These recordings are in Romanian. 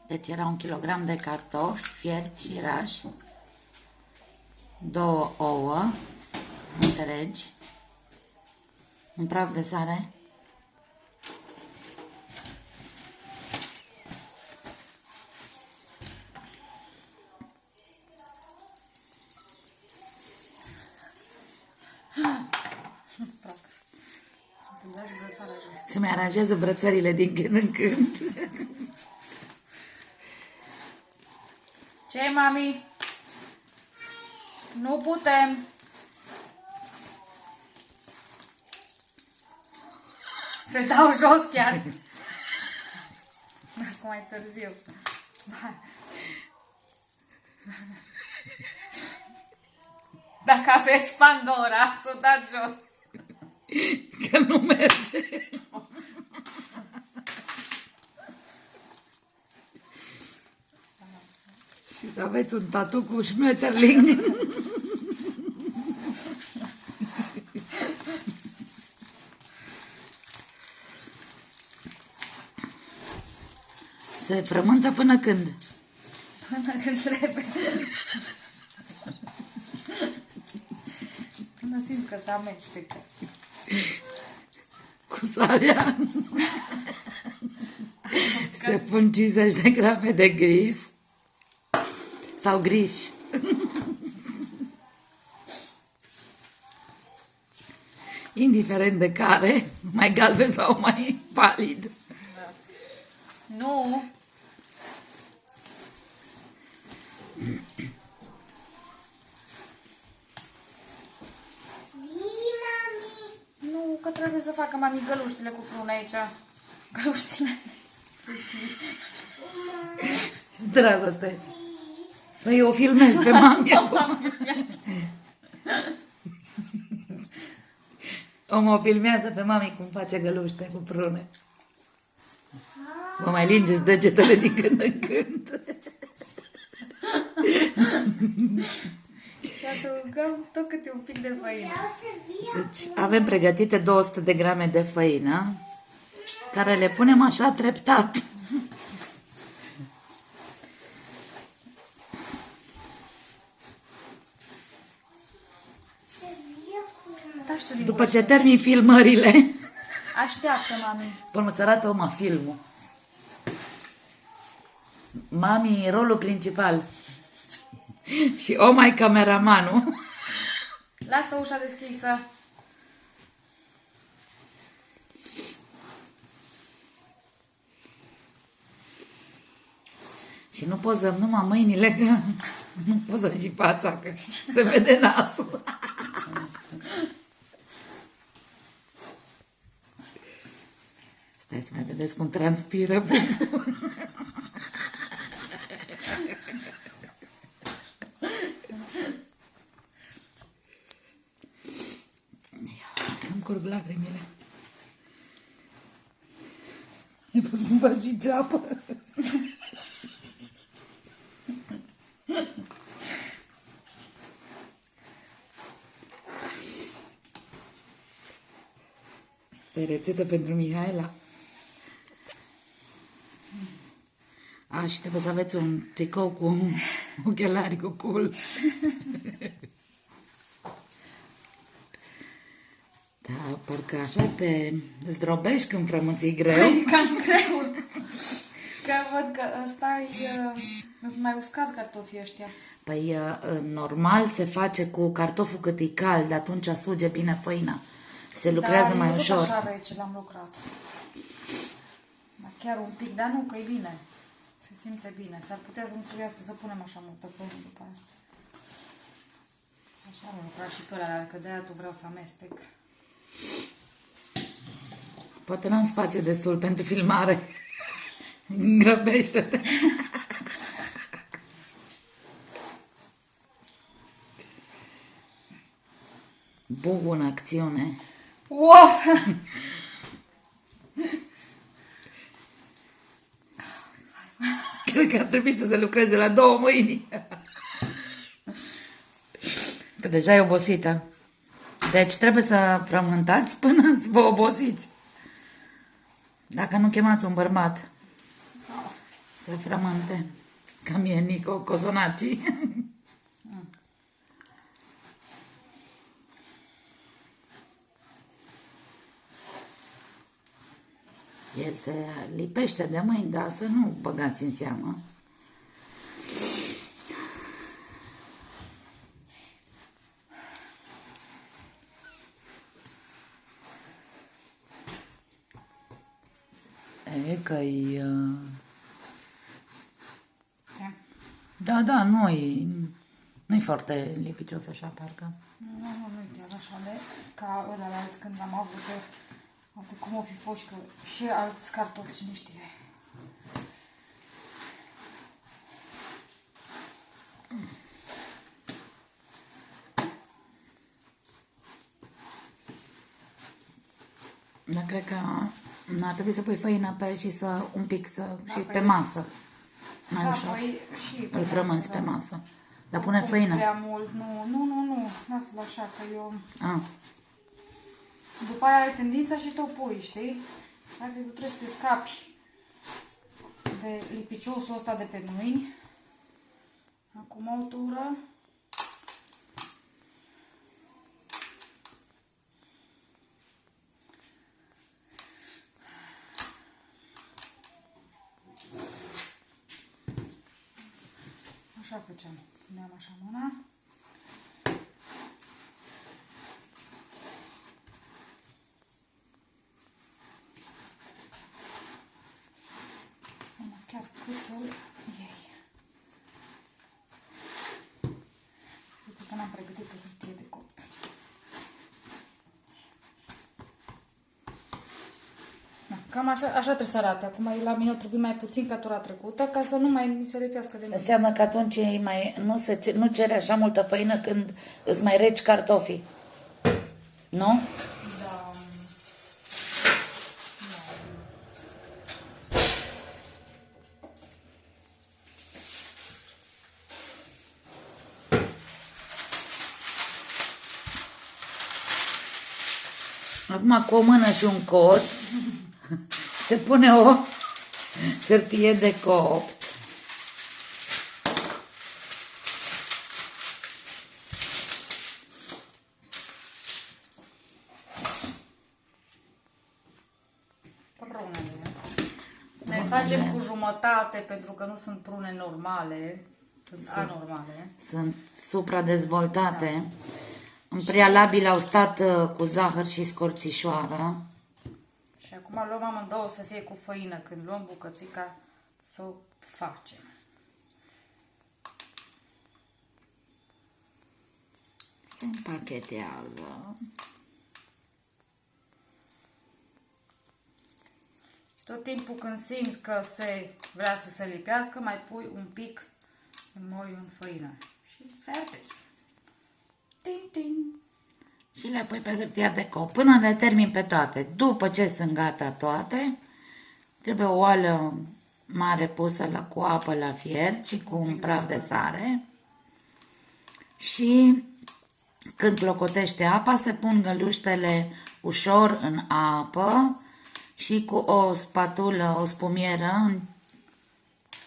Deci era 1 kilogram de cartofi fierți și rași, 2 ouă întregi, un praf de sare, să-mi aranjează brățările din când în când. Ce, mami? Nu putem. Se dau jos chiar. Acum mai târziu. Dacă aveți Pandora, să o dați jos. Că nu merge. Și să aveți un tatu cu Schmetterling. Se frământă până când? Până când trebuie. Până simți că se amestecă. Cu sarea. Se pun 50 de grame de gris. Sau griș. Indiferent de care, mai galben sau mai palid. Da. Nu. Nu, că trebuie să facă mami găluștile cu prune aici. Găluștile. Dragoste. Păi eu o filmez pe mami acum. O mă filmează pe mami cum face găluște cu prune. Vă mai lingeți degetele din când în când. Și adăugăm tot câte un pic de făină. Deci avem pregătite 200 de grame de făină, care le punem așa treptat. Da, știu din După ce termin filmările, Așteaptă, mami. până îți arată Oma filmul. Mami, rolul principal. Și Oma e cameramanul. Lasă ușa deschisă. Și nu pozăm numai mâinile, că nu pozăm și fața, că se vede nasul. Stai să mai vedeți cum transpiră Bubu. Îmi curg lacrimile. E pus cum bagi geapă. E rețetă pentru Mihaela. A, și trebuie să aveți un tricou cu ochelari cu cul. Da, parcă așa te zdrobești când frămânții greu. Cam greu. Că văd că ăsta îți mai uscați cartofii ăștia. Păi, normal se face cu cartoful cât e cald, atunci suge bine făina. Se lucrează mai ușor. Dar așa rece l-am lucrat. Dar chiar un pic, dar nu, că e bine. Se simte bine. S-ar putea să nu trebuiască să punem așa multă până după aia. Așa am lucrat și pe ăla, că de-aia tu vreau să amestec. Poate n-am spațiu destul pentru filmare. Grăbește-te. Bubu în acțiune. Wow! Cred că ar trebui să se lucreze la 2 mâini. Că deja e obosită. Deci trebuie să frământați până vă obosiți. Dacă nu chemați un bărbat Să frământe. Ca mie Nico Cozonaci. El se lipește de mâini, dar să nu băgați în seamă. E că-i... Da, nu-i foarte lipicios așa, parcă. Nu-i chiar așa de ca ăla când am avut de cum o fi fost și alți cartofi, cine știe. Dar cred că n-ar trebui să pui făină pe și să un pic și pe masă. Mai ușor. Păi, și Îl frămânți pe masă. Dar pune oricum făină. prea mult, nu, lasă-l așa, că eu... Ah. După aia ai tendința și tot pui, știi? Adică tu trebuie să te scapi de lipiciosul ăsta de pe mâini. Acum o tură. Așa făceam. Puneam așa mâna. Chiar cât să-l iei. Uite că n-am pregătit o hârtie de copt. Da, cam așa trebuie să arate. Acum la mine trebuie mai puțin ca tura trecută, ca să nu mai mi se lipească de mult. Înseamnă că atunci nu cere așa multă făină când îți mai reci cartofii. Nu? Da. Acum cu o mână și un cot se pune o hârtie de copt. Prunele. Ne facem cu jumătate pentru că nu sunt prune normale, sunt anormale. Sunt supradezvoltate. Da. În prealabil au stat cu zahăr și scorțișoară. Și acum luăm amândouă să fie cu făină. Când luăm bucățica să o facem. Se împachetează. Și tot timpul când simți că vrea să se lipească, mai pui un pic moi în făină. Și fertezi. Ting, ting. Și le pui pe hârtia de copt până le termin pe toate. După ce sunt gata toate, trebuie o oală mare pusă cu apă la fiert și cu un praf de sare. Și când clocotește apa, se pun găluștele ușor în apă și cu o spatulă, o spumieră,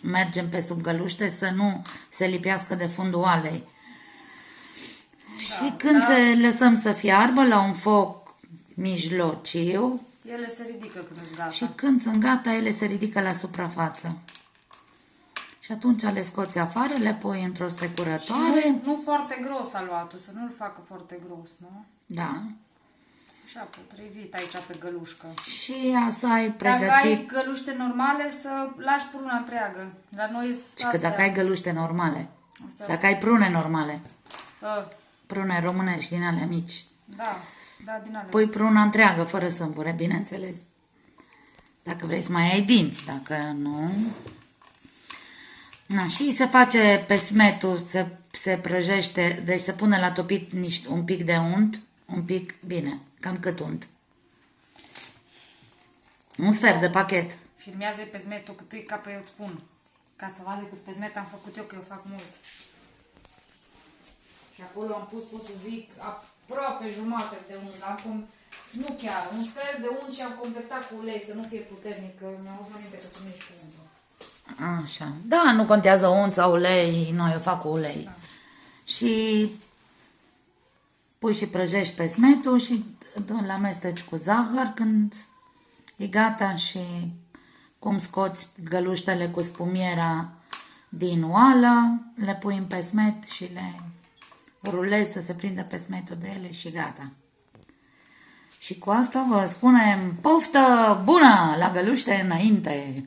mergem pe sub găluște să nu se lipească de fundul oalei. Și când se lăsăm să fiarbă la un foc mijlociu, ele se ridică când sunt gata. și când sunt gata, ele se ridică la suprafață. Și atunci le scoți afară, le pui într-o strecurătoare. Și nu foarte gros aluatul, să nu-l facă foarte gros, nu? Da. Așa, potrivit aici pe gălușcă. Și asta ai pregătit. Dacă ai găluște normale, să lași pruna întreagă. La noi Și că dacă ai găluște normale, astea dacă ai prune normale, A, prune românești din alea mici, da, din alea. pui pruna întreagă, fără sâmbure, bineînțeles. Dacă vrei să mai ai dinți, dacă nu... Na, și se face pesmetul, se prăjește, deci se pune la topit un pic de unt, un pic, bine, cam cât unt. Un sfert de pachet. Filmează pe zmetul cât e ca pe eu îți spun. Ca să vadă cât pe zmet am făcut eu, că eu fac mult. Și acolo am pus, pot să zic, aproape jumătate de unt. Nu chiar, un sfert de unt și am completat cu ulei, să nu fie puternic, că mi-am auzit aminte că tu nu ești cu untul. Așa. Da, nu contează unt sau ulei, noi o fac cu ulei. Da. Și pui și prăjești pesmetul și îl amesteci cu zahăr când e gata și cum scoți găluștele cu spumiera din oală, le pui în pesmet și le rulezi să se prindă pesmetul de ele și gata. Și cu asta vă spunem poftă bună la găluște înainte!